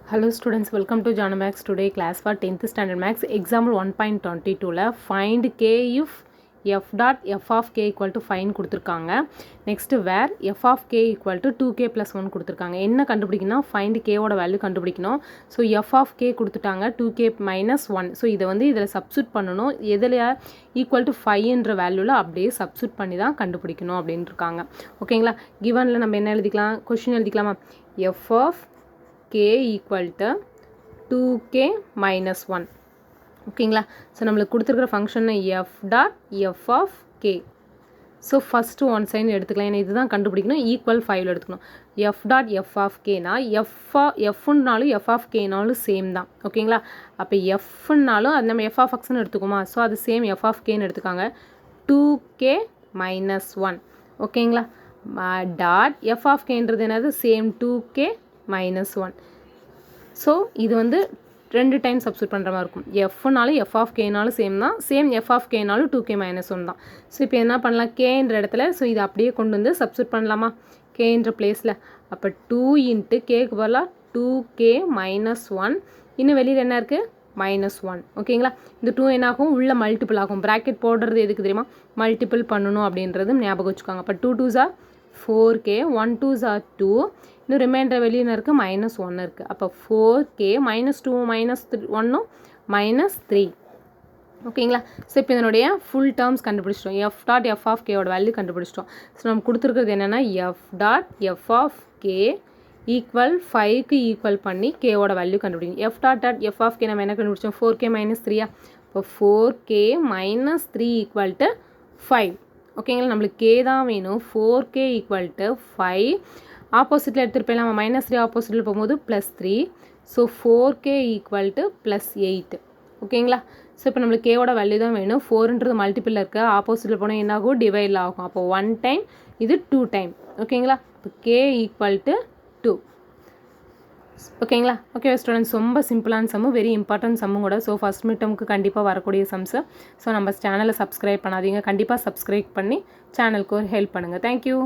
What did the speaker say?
Hello students, welcome to Jana Max. Today class for 10th standard max example 1.22 ல find k if f dot f of k equal to 5 கொடுத்திருக்காங்க. next where f of k equal to 2k plus 1 கொடுத்திருக்காங்க. என்ன கண்டுபிடிக்கணும்? find k ஓட value கண்டுபிடிக்கணும். so f of k கொடுத்துட்டாங்க 2k minus 1. so இதை வந்து இதில் substitute பண்ணணும். எதில் equal to 5 என்ற வேல்யூவில் அப்படியே substitute பண்ணி தான் கண்டுபிடிக்கணும் அப்படின்னு இருக்காங்க. ஓகேங்களா? givenல நம்ம என்ன எழுதிக்கலாம்? Question எழுதிக்கலாமா? f of k equal to 2k minus 1. ஓகேங்களா? ஸோ நம்மளுக்கு கொடுத்துருக்கிற function f dot f of k. So first one sign எடுத்துக்கலாம். ஏன்னா இதுதான் கண்டுபிடிக்கணும். ஈக்குவல் 5 எடுத்துக்கணும். f dot f of kனா fன்னாலும் f of kனாலும் சேம் தான். ஓகேங்களா? அப்போ fன்னாலும் அது நம்ம f of xன்னு எடுத்துக்குமா? ஸோ அது சேம் f of kன்னு எடுத்துக்காங்க. 2k minus 1. ஓகேங்களா? டாட் f of kன்றது என்னது? Same 2k minus 1. ஸோ இது வந்து ரெண்டு டைம் சப்ஸ்டியூட் பண்ணுற மாதிரி இருக்கும். எஃப்னாலும் எஃப் ஆஃப் கேனாலும் சேம் தான். சேம் எஃப் ஆஃப் கேனாலும் 2k minus 1 தான். ஸோ இப்போ என்ன பண்ணலாம்? கேன்ற இடத்துல ஸோ இது அப்படியே கொண்டு வந்து சப்ஸ்டியூட் பண்ணலாமா? கேன்ற பிளேஸில் அப்போ 2 இன்ட்டு கேக்கு பதிலாக 2k minus 1. இன்னும் வெளியில் என்ன இருக்குது? -1. ஓகேங்களா? இந்த 2 என்னாகும்? உள்ள மல்டிபிள் ஆகும். ப்ராக்கெட் போடுறது எதுக்கு தெரியுமா? மல்டிபிள் பண்ணணும் அப்படின்றது ஞாபகம் வச்சுக்கோங்க. அப்போ 2 2s are 4k, 1 2s are 2. இன்னும் ரிமைண்டர் வெளியே இருக்குது? -1 இருக்குது. அப்போ 4k -2 -1 -3. ஓகேங்களா? ஸோ இப்போ இதனுடைய ஃபுல் டேர்ம்ஸ் கண்டுபிடிச்சிட்டோம். f டாட் f ஆஃப் கேவோட வேல்யூ கண்டுபிடிச்சிட்டோம். ஸோ நம்ம கொடுத்துருக்கிறது என்னென்னா f dot f of k equal 5க்கு ஈக்குவல் பண்ணி கேவோட வேல்யூ கண்டுபிடிக்கும். f dot f of k நம்ம என்ன கண்டுபிடிச்சோம்? 4k -3. இப்போ 4k -3 ஈக்குவல் டு 5. ஓகேங்களா? நம்மளுக்கு கே தான் வேணும். 4k equal to 5. ஆப்போசிட்டில் எடுத்துகிட்டு போயிடலாம். நம்ம -3 ஆப்போசிட்டில் போகும்போது +3. So 4k equal to +8. ஓகேங்களா? ஸோ இப்போ நம்மளுக்கு கேவோட வேல்யூ தான் வேணும். 4ன்றது மல்டிப்பிளில் இருக்க, ஆப்போசிட்டில் போனால் என்ன ஆகும்? டிவைடில் ஆகும். அப்போ 1 டைம், இது 2 டைம். ஓகேங்களா? இப்போ k ஈக்குவல் டு 2. ஓகேங்களா? ஓகே ஸ்டூடெண்ட்ஸ், ரொம்ப சிம்பிளான சம்மு, வெரி இம்பார்ட்டன்ட் சம்மும் கூட. ஸோ ஃபஸ்ட் மிட்டமுக்கு கண்டிப்பாக வரக்கூடிய சம்ஸு. ஸோ நம்ம சேனலை சப்ஸ்கிரைப் பண்ணாதீங்க. கண்டிப்பாக சப்ஸ்கிரைப் பண்ணி சேனலுக்கு ஒரு ஹெல்ப் பண்ணுங்கள். தேங்க்யூ.